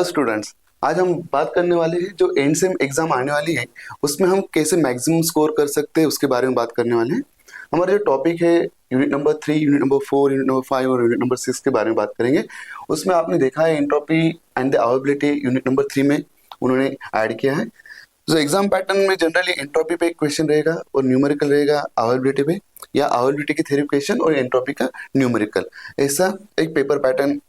Hello students. आज हम बात करने वाले हैं जो एंड सेम एग्जाम आने वाली है उसमें हम कैसे मैक्सिमम स्कोर कर सकते हैं उसके बारे में बात करने वाले हैं। हमारा जो टॉपिक है unit number 3, unit number 4, unit number 5 और यूनिट नंबर 6 के बारे में बात करेंगे। उसमें आपने देखा है entropy and the availability unit number 3 में उन्होंने ऐड किया है। तो एग्जाम पैटर्न में जनरली एंट्रोपी पे एक क्वेश्चन रहेगा और न्यूमेरिकल रहेगा अवेलेबिलिटी पे, या अवेलेबिलिटी की थ्योरी क्वेश्चन और एंट्रोपी का न्यूमेरिकल, ऐसा एक पेपर पैटर्न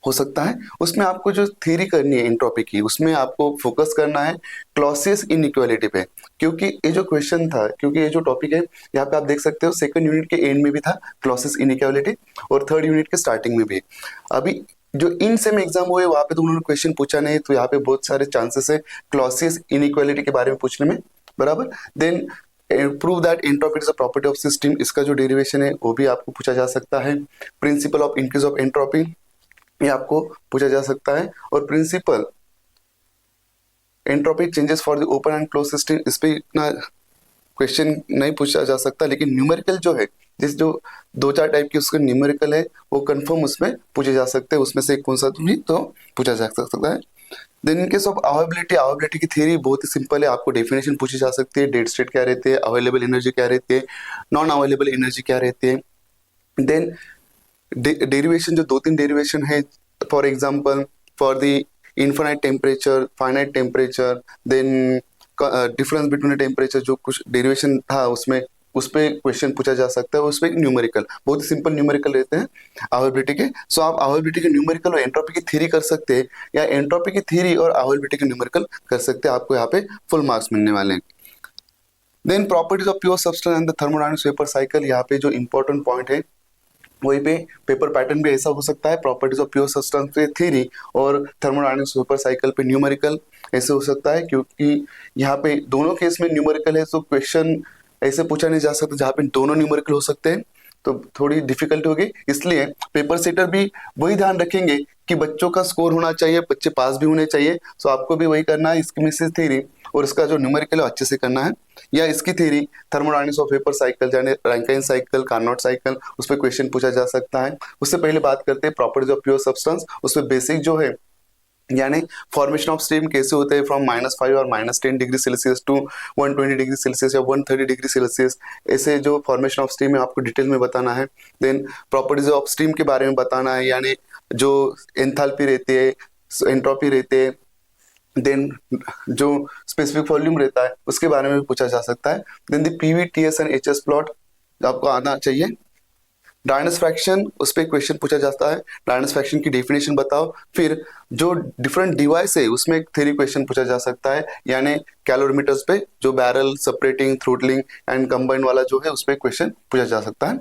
हो सकता है। उसमें आपको जो थ्योरी करनी है एंट्रोपी की, उसमें आपको फोकस करना है क्लॉसियस इनइक्वालिटी पे, क्योंकि ये जो क्वेश्चन था, क्योंकि ये जो टॉपिक है यहाँ पे आप देख सकते हो सेकंड यूनिट के एंड में भी था क्लॉसियस इनइक्वालिटी और थर्ड यूनिट के स्टार्टिंग में भी। अभी जो इन सेम एग्जाम हुए वहां पे तो उन्होंने क्वेश्चन पूछा नहीं, तो यहाँ पे बहुत सारे चांसेस है क्लॉसियस इनइक्वालिटी के बारे में पूछने में, बराबर। Then prove that entropy is a property of system, इसका जो डेरिवेशन है वो भी आपको पूछा जा सकता है। Principle of increase of entropy ये आपको पूछा जा सकता है, और principle entropy changes for the open and close system, इस पे इतना क्वेश्चन नहीं पूछा जा सकता, लेकिन न्यूमेरिकल जो है जिस जो दो चार टाइप की उसके न्यूमेरिकल है वो कंफर्म उसमें पूछे जा सकते हैं, उसमें से कौन सा भी तो पूछा जा सकता है। Then in case of availability की थ्योरी बहुत ही सिंपल है, आपको डेफिनेशन पूछी जा सकती है, डेड स्टेट क्या रहती है, अवेलेबल एनर्जी क्या रहती है, नॉन अवेलेबल एनर्जी क्या रहती है। देन डेरिवेशन जो दो तीन डेरिवेशन है, for example for the infinite temperature, finite temperature, then difference between temperature, जो कुछ डेरिवेशन था उसमें उस पे क्वेश्चन पूछा जा सकता है। उस पे न्यूमेरिकल बहुत ही सिंपल न्यूमेरिकल रहते हैं अवेलेबिलिटी के। सो आप अवेलेबिलिटी के न्यूमेरिकल और एंट्रोपी की थ्योरी कर सकते हैं, या एंट्रोपी की थ्योरी और अवेलेबिलिटी के न्यूमेरिकल कर सकते हैं, आपको यहाँ पे फुल मार्क्स मिलने वाले हैं। Then properties of pure substance and the thermodynamics vapour cycle, यहाँ पे जो इंपॉर्टेंट पॉइंट है वहीं पे पेपर पैटर्न भी ऐसा हो सकता है, प्रॉपर्टीज ऑफ प्योर सब्सटेंस पे थ्योरी और थर्मोडायनामिक्स वेपर साइकिल पे न्यूमेरिकल ऐसे हो सकता है, क्योंकि यहाँ पे दोनों केस में न्यूमेरिकल है, तो क्वेश्चन ऐसे पूछा नहीं जा सकता जहाँ पे दोनों न्यूमेरिकल हो सकते हैं, तो थोड़ी डिफिकल्ट होगी। इसलिए पेपर सेटर भी वही ध्यान रखेंगे कि बच्चों का स्कोर होना चाहिए, बच्चे पास भी होने चाहिए, सो आपको भी वही करना है, इसकी मिसेज थ्योरी और इसका जो न्यूमेरिकल है अच्छे से करना है, या इसकी theory thermodynamics of vapour cycle यानी रैंकाइन साइकिल, कार्नोट साइकिल, उस पर क्वेश्चन पूछा जा सकता है। उससे पहले बात करते हैं प्रॉपर्टीज ऑफ प्योर सब्सटेंस, उसमें बेसिक जो है यानी फॉर्मेशन ऑफ स्ट्रीम कैसे होते हैं फ्रॉम -5 और -10 degree Celsius to 120 degree Celsius या 130 डिग्री सेल्सियस, ऐसे जो फॉर्मेशन ऑफ स्ट्रीम है आपको डिटेल में बताना है। देन प्रॉपर्टीज ऑफ स्ट्रीम के बारे में बताना है, यानी जो एंथैल्पी रहती है, एंट्रोपी रहती है, देन जो स्पेसिफिक वॉल्यूम रहता है उसके बारे में भी पूछा जा सकता है। Then the PV, TS and HS plot आपको आना चाहिए। डायनस फ्रैक्शन, उस पर क्वेश्चन पूछा जाता है, डायनस फ्रैक्शन की डेफिनेशन बताओ। फिर जो डिफरेंट डिवाइस है उसमें एक थ्योरी क्वेश्चन पूछा जा सकता है, यानी कैलोरीमीटर्स पे जो barrel, separating, throttling and combined वाला जो है उस पर क्वेश्चन पूछा जा सकता है,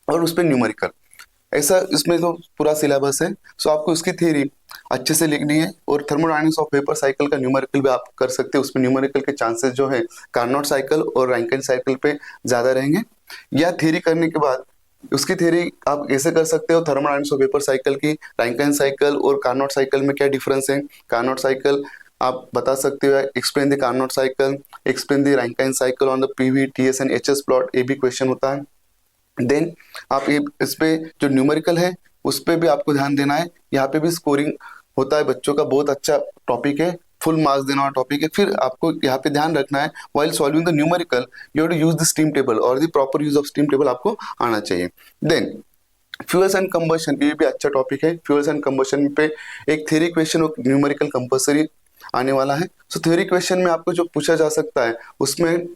और उस पर न्यूमेरिकल, ऐसा इसमें तो पूरा सिलेबस है। सो आपको उसकी थ्योरी अच्छे से लिखनी है, और थर्मोडायनामिक्स ऑफ वेपर साइकिल का न्यूमेरिकल भी आप कर सकते हैं, उसमें न्यूमेरिकल के चांसेस जो है कार्नोट साइकिल और रैंकाइन साइकिल पे ज्यादा रहेंगे। या थ्योरी करने के बाद उसकी थ्योरी आप ऐसे कर सकते हो, थर्मोडायनामिक्स ऑफ वेपर साइकिल की रैंकाइन साइकिल और कार्नोट साइकिल में क्या डिफरेंस है, कार्नोट साइकिल आप बता सकते हो, explain the Carnot cycle, explain the Rankine cycle on the PV, TS and HS plot, ये भी क्वेश्चन होता है। देन आप ये इस पे जो न्यूमेरिकल है उस पे भी आपको ध्यान देना है, यहाँ पे भी स्कोरिंग होता है बच्चों का, बहुत अच्छा टॉपिक है, फुल मार्क्स देने वाला टॉपिक है। फिर आपको यहाँ पे ध्यान रखना है while solving the numerical you have to use the steam table, और the proper use of steam table आपको आना चाहिए। देन फ्यूल्स एंड कंबशन, ये भी अच्छा टॉपिक है, फ्यूल्स एंड कंबशन पे एक थ्योरी क्वेश्चन और न्यूमेरिकल कंपल्सरी आने वाला है। सो थ्योरी क्वेश्चन में आपको जो पूछा जा सकता है उसमें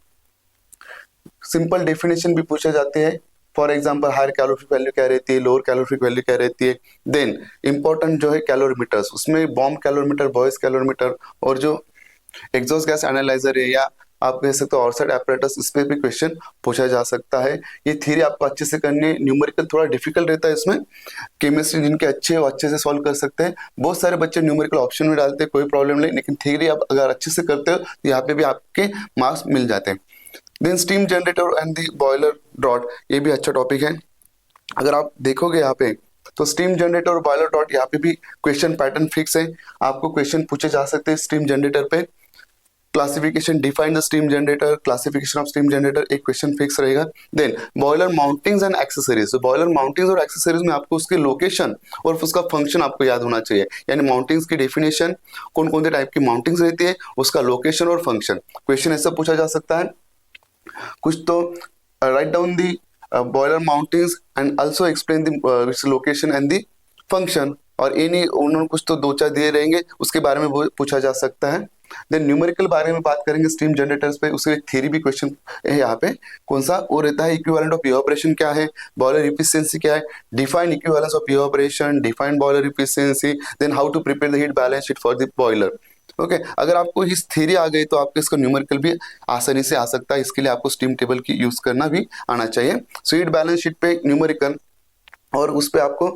सिंपल डेफिनेशन भी पूछे जाते हैं, for example higher calorific value क्या रहती है, लोअर कैलोरीफिक वैल्यू क्या रहती है। देन इंपॉर्टेंट जो है कैलोरीमीटर्स, उसमें बॉम्ब कैलोरीमीटर, बॉयज कैलोरीमीटर, और जो एग्जॉस्ट गैस एनालाइजर है, या आप कह सकते हो आउटसाइड एपरेटस, इस पे भी क्वेश्चन पूछा जा सकता है। ये थ्योरी आपको अच्छे से करनी है, न्यूमेरिकल थोड़ा डिफिकल्ट रहता है इसमें, केमिस्ट्री जिनके अच्छे है वो अच्छे से सॉल्व कर सकते हैं। बहुत सारे बच्चे न्यूमेरिकल ऑप्शन में डालते हैं, कोई प्रॉब्लम नहीं, लेकिन थ्योरी आप अगर अच्छे से करते हो तो यहाँ पे भी आपके मार्क्स मिल जाते हैं। Then steam generator and the boiler dot, ये भी अच्छा टॉपिक है। अगर आप देखोगे यहाँ पे तो स्टीम जनरेटर और बॉयलर डॉट, यहाँ पे भी क्वेश्चन पैटर्न फिक्स है, आपको क्वेश्चन पूछे जा सकते हैं स्टीम जनरेटर पे। Classification, define the steam generator, classification of steam generator, एक क्वेश्चन फिक्स रहेगा। Then boiler mountings and accessories, boiler mountings और एक्सेसरीज में आपको उसके लोकेशन और उसका फंक्शन आपको याद होना चाहिए, यानी माउंटिंग्स की डेफिनेशन, कौन कौन से टाइप की माउंटिंग्स रहती है, उसका लोकेशन और फंक्शन। क्वेश्चन ऐसा पूछा जा सकता है कुछ तो, write down the boiler mountings and also explain the location and the function, और इन्हीं उन्होंने कुछ तो दो चार दिए रहेंगे, उसके बारे में वो पूछा जा सकता है। देन न्यूमेरिकल बारे में बात करेंगे स्टीम जनरेटर्स पे, उसके एक थ्योरी भी क्वेश्चन है यहाँ पे, कौन सा वो रहता है, इक्विवेलेंट ऑफ इवापोरेशन क्या है, बॉयलर एफिशिएंसी क्या है, define equivalence of evaporation, define boiler efficiency, then how to prepare the heat balance sheet for the boiler. Okay, अगर आपको इस थ्योरी आ गई तो आपको इसका न्यूमेरिकल भी आसानी से आ सकता है, इसके लिए आपको स्टीम टेबल की यूज करना भी आना चाहिए। सो हीट बैलेंस शीट पे न्यूमेरिकल, और उस पे आपको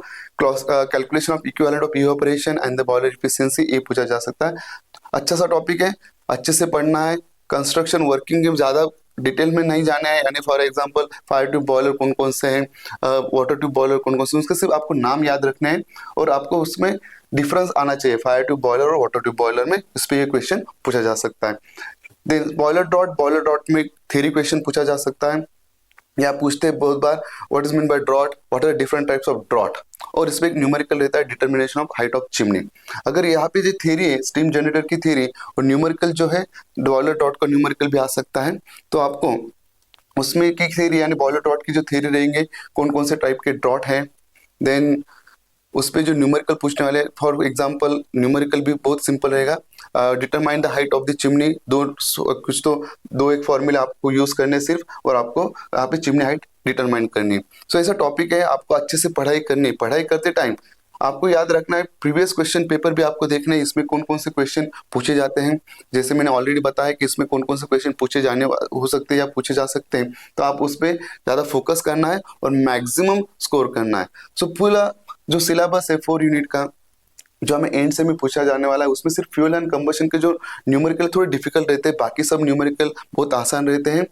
calculation of equivalent of evaporation and the boiler efficiency, ये पूछा जा सकता है। अच्छा सा टॉपिक है, अच्छे से पढ़ना है। कंस्ट्रक्शन वर्किंग में ज्यादा डिटेल में नहीं जाना है, यानी for example fire tube boiler कौन कौन से हैं, वाटर ट्यूब बॉयलर कौन कौन से, उसके सिर्फ आपको नाम याद रखने हैं और आपको उसमें डिफरेंस आना चाहिए फायर ट्यूब बॉयलर और वाटर ट्यूब बॉयलर में, इस पे ये क्वेश्चन पूछा जा सकता है। देन बॉयलर डॉट में थ्योरी क्वेश्चन पूछा जा सकता है, या पूछते हैं बहुत बार what is mean by draught, what are different types of draught, और इसमें एक न्यूमेरिकल रहता है determination of height of chimney. अगर यहाँ पे जो थ्योरी है स्टीम जनरेटर की थ्योरी और न्यूमेरिकल जो है बॉयलर डॉट का न्यूमेरिकल भी आ सकता है, तो आपको उसमें की थ्योरी यानी बॉयलर डॉट की जो थ्योरी रहेंगे, कौन कौन से टाइप के ड्रॉट है, देन उस पे जो न्यूमेरिकल पूछने वाले, फॉर एग्जांपल न्यूमेरिकल भी बहुत सिंपल रहेगा, determine the height of the chimney, कुछ तो दो एक फॉर्मूला आपको यूज करने सिर्फ, और आपको यहाँ पे चिमनी हाइट डिटरमाइन करनी है। सो ऐसा टॉपिक है, आपको अच्छे से पढ़ाई करनी है। पढ़ाई करते टाइम आपको याद रखना है, प्रीवियस क्वेश्चन पेपर भी आपको देखना है, इसमें कौन कौन से क्वेश्चन पूछे जाते हैं। जैसे मैंने ऑलरेडी बताया कि इसमें कौन कौन से क्वेश्चन पूछे जाने हो सकते हैं या पूछे जा सकते हैं, तो आप उस पर ज्यादा फोकस करना है और मैक्सिमम स्कोर करना है। सो पूरा जो सिलेबस है 4 यूनिट का, जो हमें एंड से में पूछा जाने वाला है, उसमें सिर्फ फ्यूल एंड कंबशन के जो न्यूमेरिकल थोड़े डिफिकल्ट रहते हैं, बाकी सब न्यूमेरिकल बहुत आसान रहते हैं।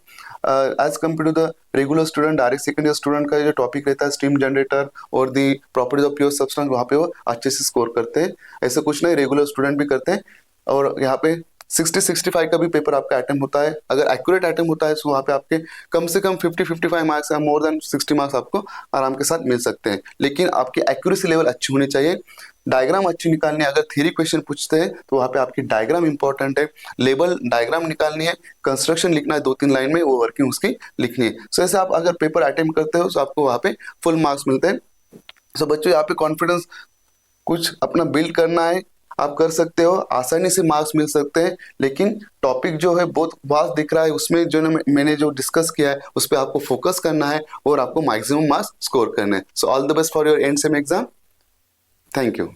As compare to the regular student, direct second year student का जो टॉपिक रहता है स्टीम जनरेटर और the properties of pure substance, वहाँ पे वो अच्छे से स्कोर करते हैं। ऐसा कुछ नहीं, रेगुलर स्टूडेंट भी करते हैं। और यहाँ पे 60-65 का भी पेपर आपका अटेम्प्ट होता है। अगर एक्यूरेट अटेम्प्ट होता है तो वहाँ पे आपके कम से कम 50-55 मार्क्स या मोर देन 60 मार्क्स आपको आराम के साथ मिल सकते हैं, लेकिन आपकी एक्यूरेसी लेवल अच्छी होनी चाहिए। डायग्राम अच्छी निकालनी है, अगर थ्योरी क्वेश्चन पूछते हैं तो वहाँ पे आपकी डायग्राम इंपॉर्टेंट है, लेबल डायग्राम निकालनी है, कंस्ट्रक्शन लिखना है 2-3 लाइन में, वो वर्किंग उसकी लिखनी है। सो ऐसे आप अगर पेपर अटेम्प्ट करते हो तो आपको वहाँ पे फुल मार्क्स मिलते हैं। सो बच्चों यहाँ पे कॉन्फिडेंस कुछ अपना बिल्ड करना है, आप कर सकते हो, आसानी से मार्क्स मिल सकते हैं, लेकिन टॉपिक जो है बहुत वास्ट दिख रहा है, उसमें जो मैंने जो डिस्कस किया है उस पर आपको फोकस करना है और आपको मैक्सिमम मार्क्स स्कोर करना है। So all the best for your and same exam. Thank you.